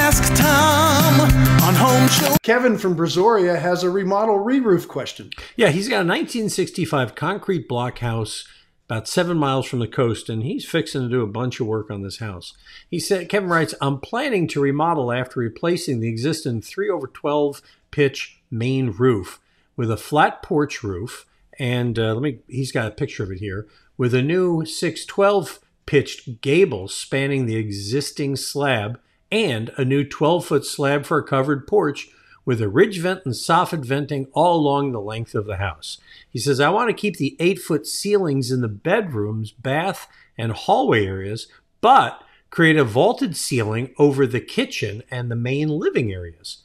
Ask Tom on Home Show. Kevin from Brazoria has a remodel re-roof question. Yeah, he's got a 1965 concrete block house about 7 miles from the coast, and he's fixing to do a bunch of work on this house. He said, Kevin writes, I'm planning to remodel after replacing the existing 3/12 pitch main roof with a flat porch roof, and he's got a picture of it here, with a new 6/12 pitched gable spanning the existing slab and a new 12-foot slab for a covered porch with a ridge vent and soffit venting all along the length of the house. He says, I want to keep the 8-foot ceilings in the bedrooms, bath, and hallway areas, but create a vaulted ceiling over the kitchen and the main living areas.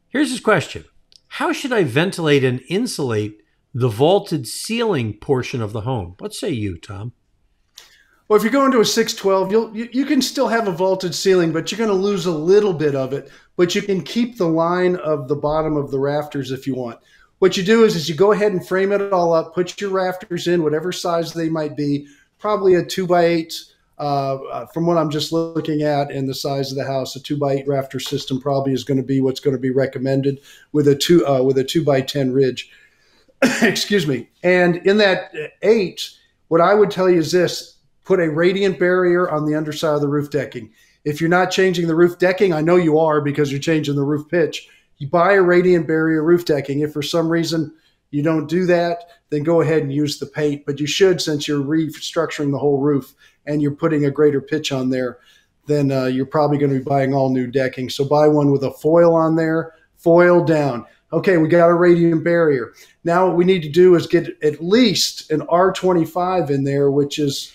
Here's his question. How should I ventilate and insulate the vaulted ceiling portion of the home? What say you, Tom? Well, if you're going to a 612, you can still have a vaulted ceiling, but you're going to lose a little bit of it. But you can keep the line of the bottom of the rafters if you want. What you do is you go ahead and frame it all up, put your rafters in, whatever size they might be, probably a 2x8. From what I'm just looking at and the size of the house, a 2x8 rafter system probably is going to be what's going to be recommended with a 2x10 ridge. Excuse me. And in that 8, what I would tell you is this. Put a radiant barrier on the underside of the roof decking. If you're not changing the roof decking, I know you are because you're changing the roof pitch. You buy a radiant barrier roof decking. If for some reason you don't do that, then go ahead and use the paint. But you should, since you're restructuring the whole roof and you're putting a greater pitch on there, then you're probably going to be buying all new decking. So buy one with a foil on there, foil down. Okay, we got a radiant barrier. Now what we need to do is get at least an R25 in there, which is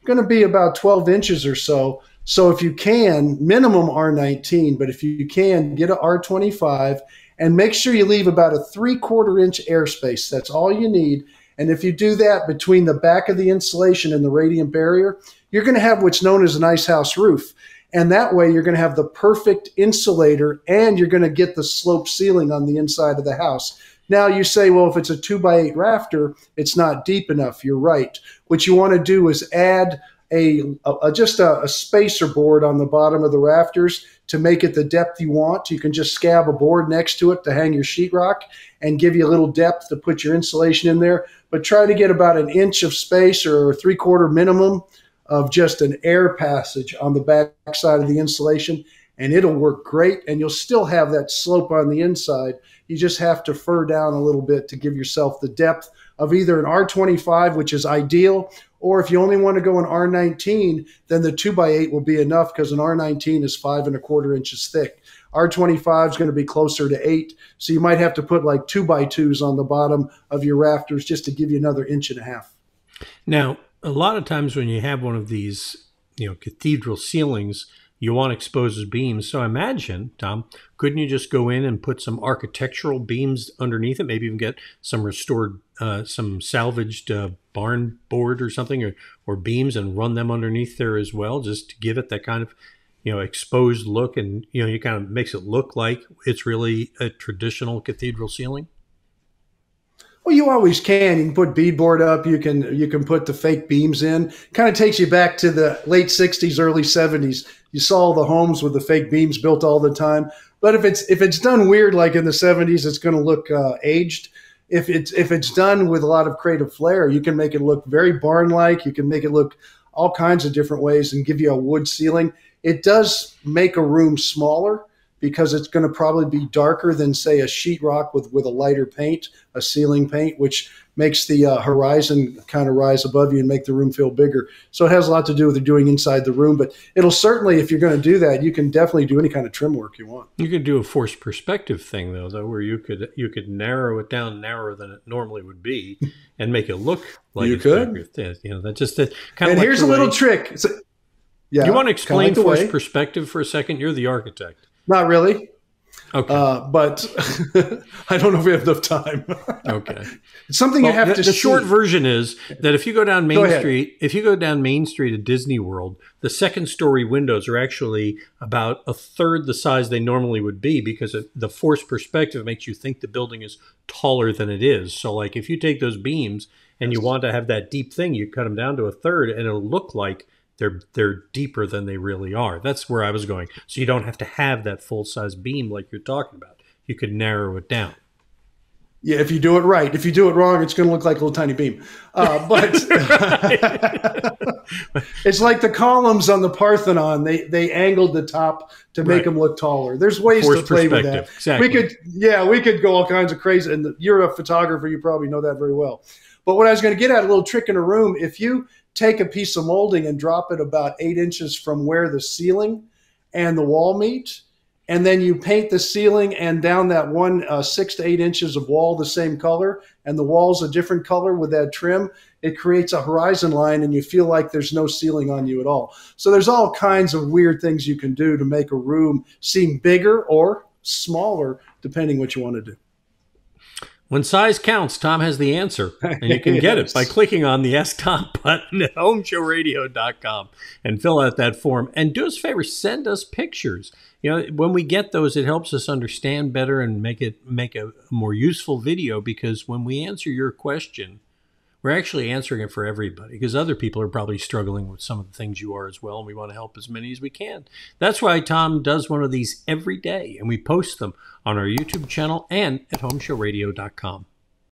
going to be about 12 inches or so. So if you can, minimum R19, but if you can, get a R25 and make sure you leave about a 3/4 inch airspace. That's all you need. And if you do that between the back of the insulation and the radiant barrier, you're going to have what's known as an ice house roof. And that way you're going to have the perfect insulator and you're going to get the sloped ceiling on the inside of the house. Now you say, well, if it's a 2x8 rafter, it's not deep enough. You're right. What you want to do is add just a spacer board on the bottom of the rafters to make it the depth you want. You can just scab a board next to it to hang your sheetrock and give you a little depth to put your insulation in there. But try to get about an inch of space or 3/4 minimum of just an air passage on the back side of the insulation, and it'll work great. And you'll still have that slope on the inside. You just have to fur down a little bit to give yourself the depth of either an R25, which is ideal, or if you only want to go an R19, then the 2x8 will be enough because an R19 is 5¼ inches thick. R25 is going to be closer to 8, so you might have to put like 2x2s on the bottom of your rafters just to give you another 1.5 inches. Now, a lot of times when you have one of these, cathedral ceilings, you want exposed beams. So I imagine, Tom, couldn't you just go in and put some architectural beams underneath it? Maybe even get some restored, some salvaged barn board or something, or beams, and run them underneath there as well, just to give it that kind of, exposed look, and you kind of makes it look like it's really a traditional cathedral ceiling. Well, you always can. You can put beadboard up. You can put the fake beams in. Kind of takes you back to the late 60s, early 70s. You saw the homes with the fake beams built all the time. But if it's done weird like in the 70s, it's going to look aged. If it's done with a lot of creative flair, you can make it look very barn-like. You can make it look all kinds of different ways and give you a wood ceiling. It does make a room smaller, because it's going to probably be darker than, say, a sheetrock with a lighter paint, a ceiling paint, which makes the horizon kind of rise above you and make the room feel bigger. So it has a lot to do with doing inside the room, but it'll certainly, if you're going to do that, you can definitely do any kind of trim work you want. You could do a forced perspective thing, though, where you could narrow it down narrower than it normally would be and make it look like you could. That's just the kind of. And like here's a little trick. Yeah, you want to explain forced perspective for a second? You're the architect. Not really. Okay. But I don't know if we have enough time. Okay. It's something you have to see. The short version is that if you go down Main Street at Disney World, the second story windows are actually about a third the size they normally would be, because the forced perspective makes you think the building is taller than it is. So like if you take those beams and you want to have that deep thing, you cut them down to a third and it'll look like they're deeper than they really are. That's where I was going. So you don't have to have that full-size beam like you're talking about. You could narrow it down. Yeah, if you do it right. If you do it wrong, it's going to look like a little tiny beam. But it's like the columns on the Parthenon. They angled the top to make them look taller. There's ways to play with that. Exactly. We could go all kinds of crazy. And you're a photographer. You probably know that very well. But what I was going to get at, a little trick in a room, if you take a piece of molding and drop it about 8 inches from where the ceiling and the wall meet, and then you paint the ceiling and down that 6 to 8 inches of wall the same color, and the wall's a different color with that trim, it creates a horizon line and you feel like there's no ceiling on you at all. So there's all kinds of weird things you can do to make a room seem bigger or smaller, depending what you want to do. When size counts, Tom has the answer, and you can get it by clicking on the Ask Tom button at HomeShowRadio.com and fill out that form. And do us a favor, send us pictures. You know, when we get those, it helps us understand better and make a more useful video, because when we answer your question, we're actually answering it for everybody, because other people are probably struggling with some of the things you are as well, and we want to help as many as we can. That's why Tom does one of these every day, and we post them on our YouTube channel and at HomeShowRadio.com.